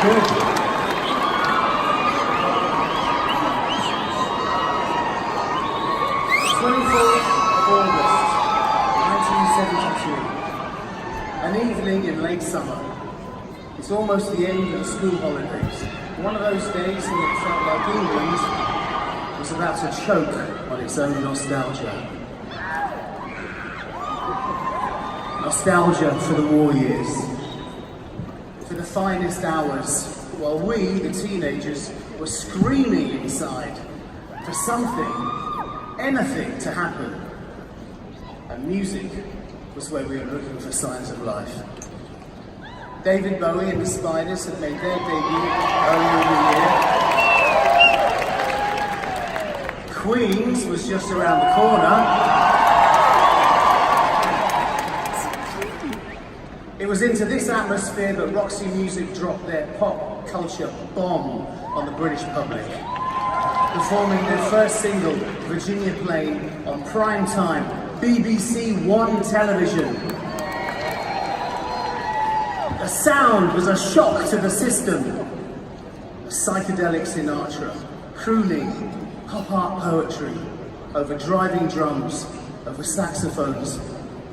good. 24th of August, 1972. An evening in late summer. It's almost the end of the school holidays. One of those days when it felt like England was about to choke on its own nostalgia. Nostalgia for the war years, for the finest hours, while we, the teenagers, were screaming inside for something, anything to happen. And music was where we were looking for signs of life. David Bowie and the Spiders had made their debut earlier in the year. Queen's was just around the corner. It was into this atmosphere that Roxy Music dropped their pop culture bomb on the British public, performing their first single, Virginia Plain, on prime time BBC One television. The sound was a shock to the system. A psychedelic Sinatra, crooning pop art poetry over driving drums, over saxophones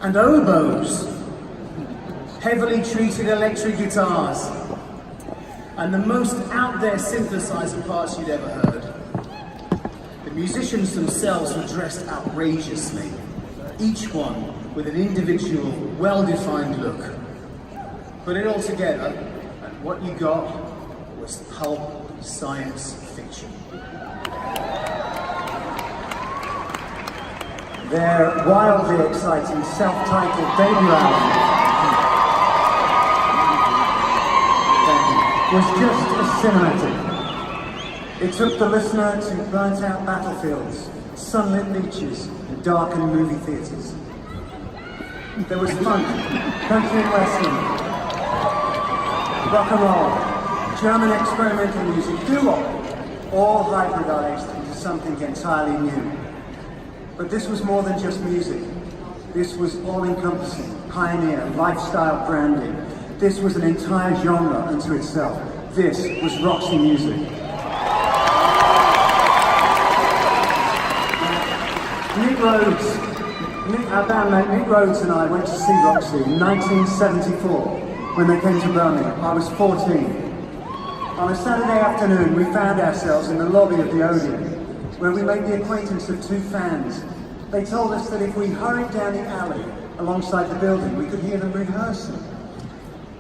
and oboes, heavily treated electric guitars, and the most out there synthesizer parts you'd ever heard. The musicians themselves were dressed outrageously, each one with an individual, well-defined look. Put it all together, and what you got was pulp science fiction. Their wildly exciting self-titled debut album was just as cinematic. It took the listener to burnt-out battlefields, sunlit beaches, and darkened movie theatres. There was funk, country and western, rock and roll, German experimental music, doo-wop, all hybridized into something entirely new. But this was more than just music. This was all-encompassing, pioneer, lifestyle branding. This was an entire genre unto itself. This was Roxy Music. Our bandmate Nick Rhodes and I went to see Roxy in 1974 when they came to Birmingham. I was 14. On a Saturday afternoon, we found ourselves in the lobby of the Odeon, where we made the acquaintance of two fans. They told us that if we hurried down the alley alongside the building, we could hear them rehearsing.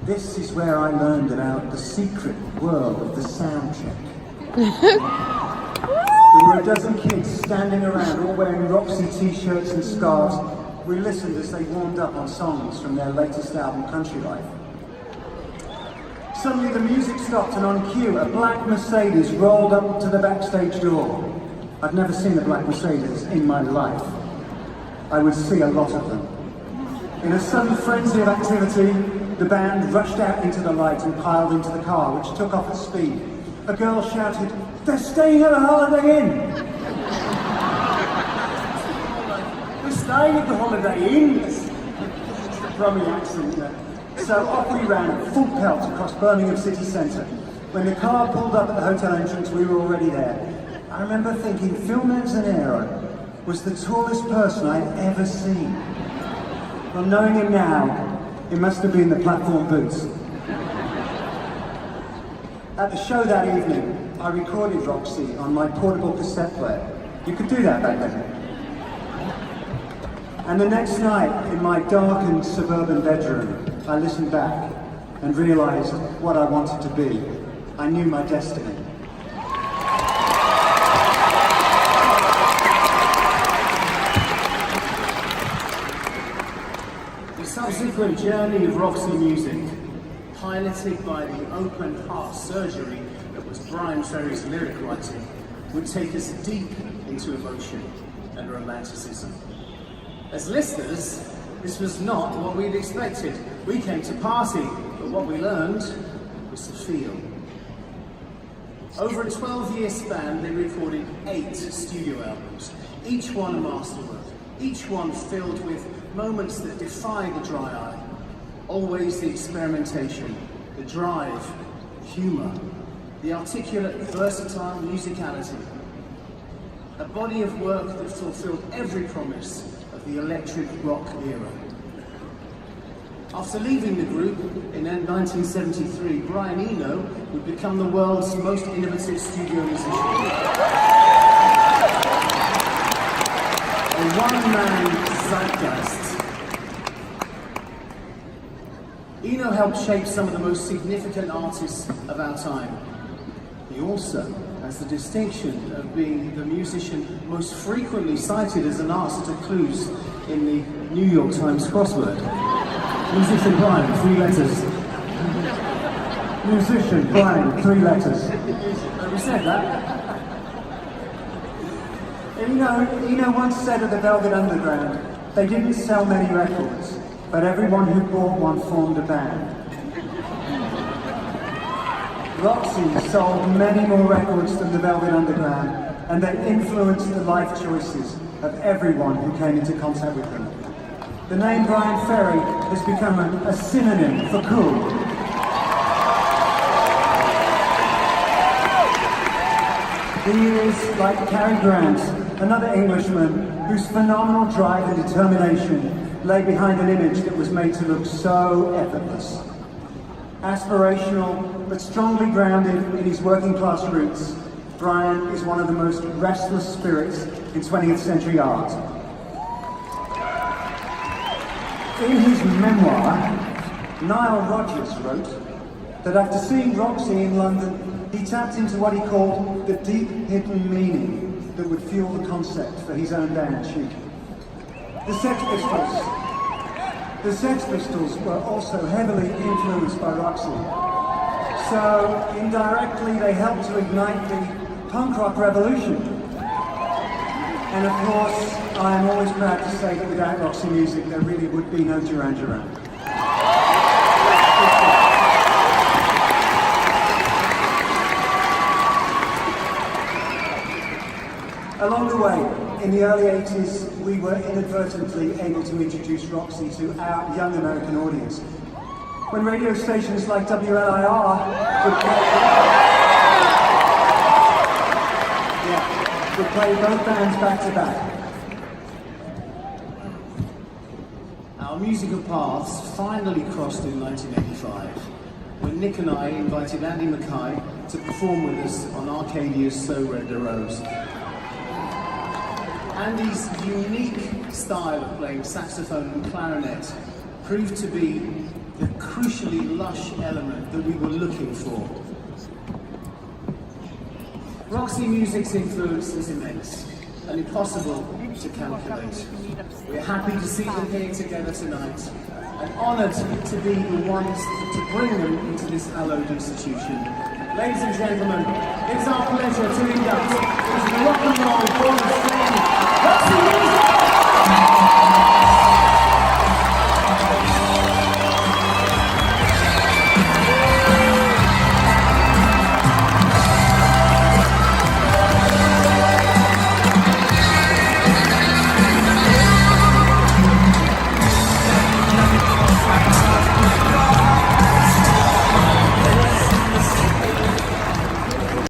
This is where I learned about the secret world of the sound check. There were a dozen kids standing around, all wearing Roxy t-shirts and scarves. We listened as they warmed up on songs from their latest album, Country Life. Suddenly the music stopped, and on cue, a black Mercedes rolled up to the backstage door. I've never seen a black Mercedes in my life. I would see a lot of them. In a sudden frenzy of activity, the band rushed out into the light and piled into the car, which took off at speed. A girl shouted, "They're staying at the Holiday Inn!" We're staying at the Holiday Inn! It's a Brummie accent, yeah. So off we ran at full pelt across Birmingham city centre. When the car pulled up at the hotel entrance, we were already there. I remember thinking Phil Manzanero was the tallest person I'd ever seen. Well, knowing him now, it must have been the platform boots. At the show that evening, I recorded Roxy on my portable cassette player. You could do that back then. And the next night, in my darkened suburban bedroom, I listened back and realized what I wanted to be. I knew my destiny. The subsequent journey of Roxy Music, piloted by the open heart surgery that was Brian Ferry's lyric writing, would take us deep into emotion and romanticism. As listeners, this was not what we'd expected. We came to party, but what we learned was to feel. Over a 12-year span, they recorded 8 studio albums, each one a masterwork, each one filled with moments that defy the dry eye. Always the experimentation, the drive, the humour, the articulate, versatile musicality. A body of work that fulfilled every promise of the electric rock era. After leaving the group in 1973, Brian Eno would become the world's most innovative studio musician. A one-man zeitgeist. Eno helped shape some of the most significant artists of our time. He also has the distinction of being the musician most frequently cited as an answer to clues in the New York Times crossword. Musician Brian, 3 letters. Musician Brian, 3 letters. Have we said that? Eno once said of the Velvet Underground, they didn't sell many records, but everyone who bought one formed a band. Roxy sold many more records than the Velvet Underground, and they influenced the life choices of everyone who came into contact with them. The name Brian Ferry has become a synonym for cool. He is, like Cary Grant, another Englishman whose phenomenal drive and determination lay behind an image that was made to look so effortless. Aspirational, but strongly grounded in his working class roots, Brian is one of the most restless spirits in 20th century art. In his memoir, Nile Rodgers wrote that after seeing Roxy in London, he tapped into what he called the deep hidden meaning that would fuel the concept for his own band, Chic. The Sex Pistols were also heavily influenced by Roxy. So, indirectly, they helped to ignite the punk rock revolution. And of course, I am always proud to say that without Roxy music, there really would be no Duran Duran. Along the way, in the early 80s, we were inadvertently able to introduce Roxy to our young American audience. When radio stations like WLIR would play both bands back to back. Our musical paths finally crossed in 1985, when Nick and I invited Andy Mackay to perform with us on Arcadia's So Red the Rose. Andy's unique style of playing saxophone and clarinet proved to be the crucially lush element that we were looking for. Roxy music's influence is immense and impossible to calculate. We're happy to see them here together tonight and honoured to be the ones to bring them into this hallowed institution. Ladies and gentlemen, it's our pleasure to induct into the Rock and Roll Hall of Fame, Roxy Music!